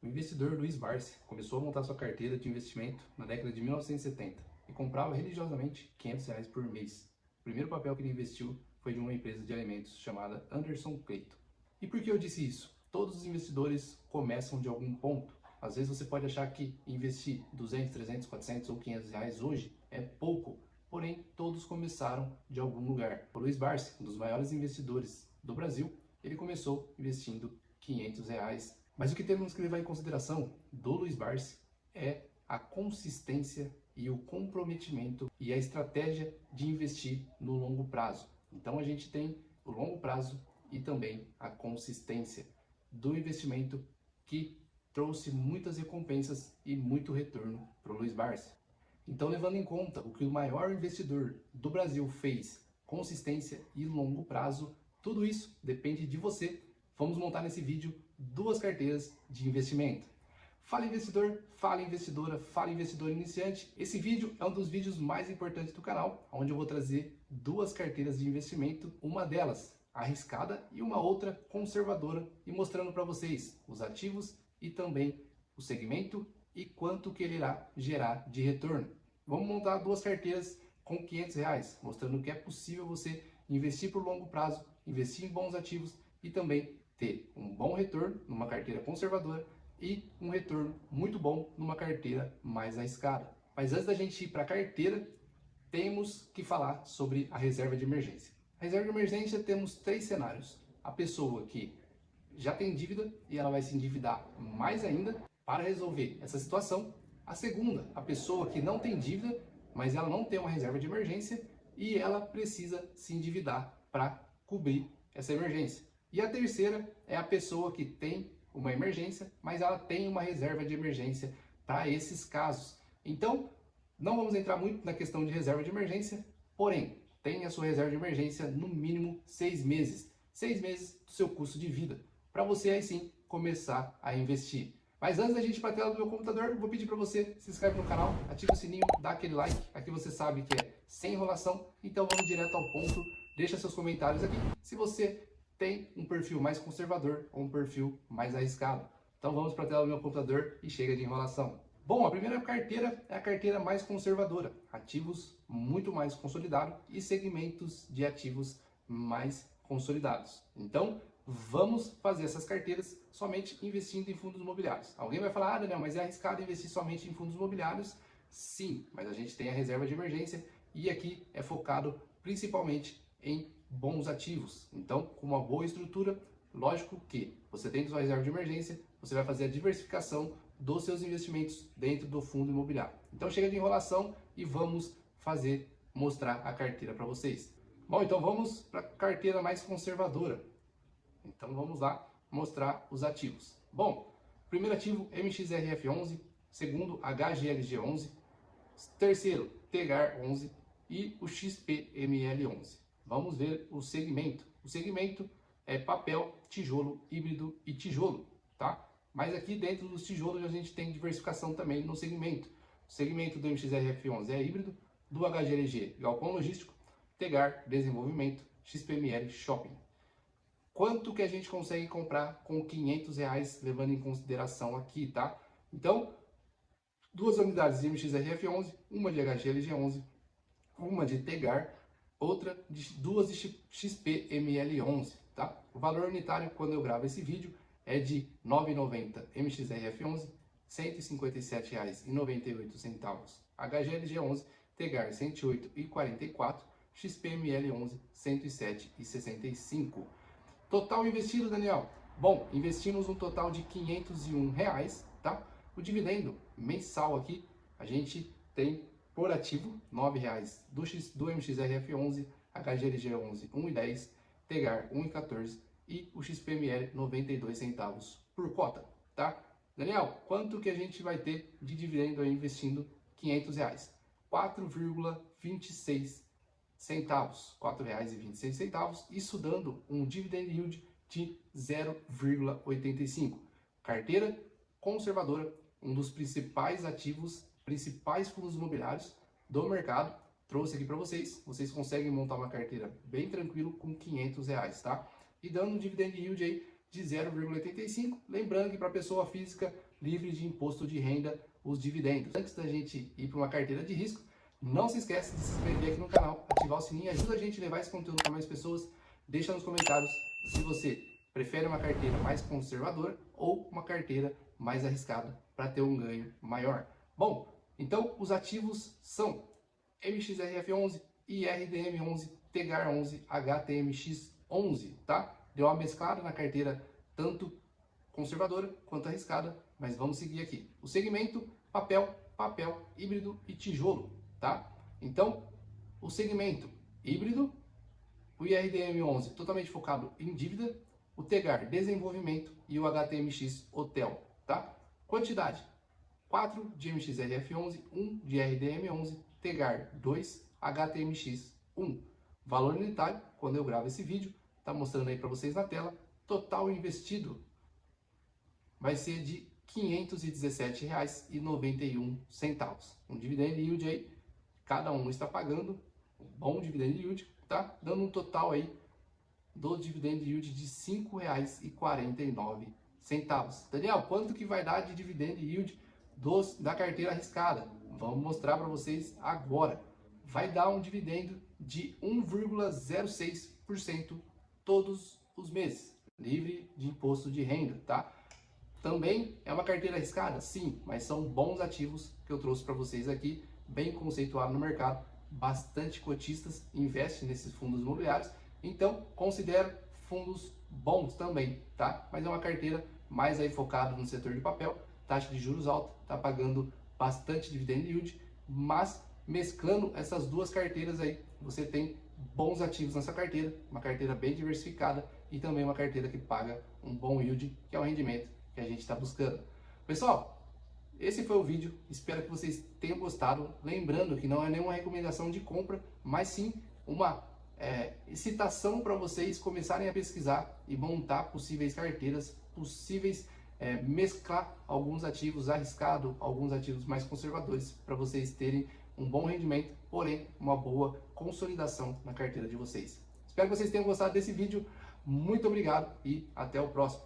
O investidor Luiz Barsi começou a montar sua carteira de investimento na década de 1970 e comprava religiosamente R$ 500 por mês. O primeiro papel que ele investiu foi de uma empresa de alimentos chamada Anderson Clayton. E por que eu disse isso? Todos os investidores começam de algum ponto. Às vezes você pode achar que investir 200, 300, 400 ou R$ 500 hoje é pouco, porém todos começaram de algum lugar. O Luiz Barsi, um dos maiores investidores do Brasil, ele começou investindo R$ 500. Mas o que temos que levar em consideração do Luiz Barsi é a consistência e o comprometimento e a estratégia de investir no longo prazo. Então a gente tem o longo prazo e também a consistência do investimento que trouxe muitas recompensas e muito retorno para o Luiz Barsi. Então, levando em conta o que o maior investidor do Brasil fez, consistência e longo prazo, tudo isso depende de você. Vamos montar nesse vídeo duas carteiras de investimento. Fala investidor, fala investidora, fala investidor iniciante. Esse vídeo é um dos vídeos mais importantes do canal, onde eu vou trazer duas carteiras de investimento, uma delas arriscada e uma outra conservadora, e mostrando para vocês os ativos e também o segmento e quanto que ele irá gerar de retorno. Vamos montar duas carteiras com R$ 500, mostrando que é possível você investir por longo prazo, investir em bons ativos e também ter um bom retorno numa carteira conservadora e um retorno muito bom numa carteira mais arriscada. Mas antes da gente ir para a carteira, temos que falar sobre a reserva de emergência. A reserva de emergência temos três cenários. A pessoa que já tem dívida e ela vai se endividar mais ainda para resolver essa situação. A segunda, a pessoa que não tem dívida, mas ela não tem uma reserva de emergência e ela precisa se endividar para cobrir essa emergência. E a terceira é a pessoa que tem uma emergência, mas ela tem uma reserva de emergência para esses casos. Então, não vamos entrar muito na questão de reserva de emergência, porém, tenha a sua reserva de emergência no mínimo 6 meses. 6 meses do seu custo de vida, para você aí sim começar a investir. Mas antes da gente ir para a tela do meu computador, vou pedir para você se inscrever no canal, ativa o sininho, dá aquele like, aqui você sabe que é sem enrolação, então vamos direto ao ponto, deixa seus comentários aqui, se você tem um perfil mais conservador ou um perfil mais arriscado. Então vamos para a tela do meu computador e chega de enrolação. Bom, a primeira carteira é a carteira mais conservadora, ativos muito mais consolidados e segmentos de ativos mais consolidados. Então, vamos fazer essas carteiras somente investindo em fundos imobiliários. Alguém vai falar, Daniel, mas é arriscado investir somente em fundos imobiliários? Sim, mas a gente tem a reserva de emergência e aqui é focado principalmente em bons ativos. Então, com uma boa estrutura, lógico que você tem sua reserva de emergência, você vai fazer a diversificação dos seus investimentos dentro do fundo imobiliário. Então, chega de enrolação e vamos mostrar a carteira para vocês. Bom, então vamos para a carteira mais conservadora. Então vamos lá mostrar os ativos. Bom, primeiro ativo MXRF11, segundo HGLG11, terceiro TEGAR11 e o XPML11. Vamos ver o segmento. O segmento é papel, tijolo, híbrido e tijolo, tá? Mas aqui dentro dos tijolos a gente tem diversificação também no segmento. O segmento do MXRF11 é híbrido, do HGLG galpão logístico, TEGAR desenvolvimento, XPML shopping. Quanto que a gente consegue comprar com R$ 500, levando em consideração aqui, tá? Então, duas unidades de MXRF11, uma de HGLG11, uma de TEGAR, duas de XPML11, tá? O valor unitário, quando eu gravo esse vídeo, é de R$ 9,90 MXRF11, R$ 157,98. HGLG11, TEGAR R$ 108,44, XPML11, R$ 107,65. Total investido, Daniel? Bom, investimos um total de R$ 501, tá? O dividendo mensal aqui, a gente tem por ativo R$ 9,00 do MXRF11, HGLG11 R$ 1,10, TEGAR R$ 1,14 e o XPML 92 centavos por cota, tá? Daniel, quanto que a gente vai ter de dividendo aí investindo R$ 500? R$ 4,26 centavos, R$ 4,26, isso dando um dividend yield de 0,85. Carteira conservadora, um dos principais ativos, principais fundos imobiliários do mercado, trouxe aqui para vocês. Vocês conseguem montar uma carteira bem tranquilo com R$ 500, tá? E dando um dividend yield aí de 0,85. Lembrando que para pessoa física livre de imposto de renda os dividendos. Antes da gente ir para uma carteira de risco, não se esqueça de se inscrever aqui no canal, ativar o sininho, ajuda a gente a levar esse conteúdo para mais pessoas. Deixa nos comentários se você prefere uma carteira mais conservadora ou uma carteira mais arriscada para ter um ganho maior. Bom, então os ativos são MXRF11, IRDM11, TEGAR11, HTMX11, tá? Deu uma mesclada na carteira tanto conservadora quanto arriscada, mas vamos seguir aqui. O segmento papel, híbrido e tijolo, tá? Então, o segmento híbrido, o IRDM11 totalmente focado em dívida, o TEGAR desenvolvimento e o HTMX hotel, tá? Quantidade: 4 de MXRF11, 1 de RDM11, TEGAR 2, HTMX 1. Valor unitário, quando eu gravo esse vídeo, tá mostrando aí para vocês na tela. Total investido vai ser de R$ 517,91. Um dividend yield aí, cada um está pagando um bom dividend yield, tá? Dando um total aí do dividend yield de R$ 5,49. Daniel, quanto que vai dar de dividend yield da carteira arriscada? Vamos mostrar para vocês agora. Vai dar um dividendo de 1,06% todos os meses, livre de imposto de renda, tá? Também é uma carteira arriscada? Sim, mas são bons ativos que eu trouxe para vocês aqui, bem conceituado no mercado, bastante cotistas investem nesses fundos imobiliários, então considero fundos bons também, tá? Mas é uma carteira mais aí focada no setor de papel, taxa de juros alta, tá pagando bastante dividend yield, mas mesclando essas duas carteiras aí, você tem bons ativos nessa carteira, uma carteira bem diversificada e também uma carteira que paga um bom yield, que é o rendimento que a gente está buscando. Pessoal, esse foi o vídeo, espero que vocês tenham gostado. Lembrando que não é nenhuma recomendação de compra, mas sim uma incitação para vocês começarem a pesquisar e montar possíveis carteiras, mesclar alguns ativos arriscados, alguns ativos mais conservadores, para vocês terem um bom rendimento, porém uma boa consolidação na carteira de vocês. Espero que vocês tenham gostado desse vídeo, muito obrigado e até o próximo.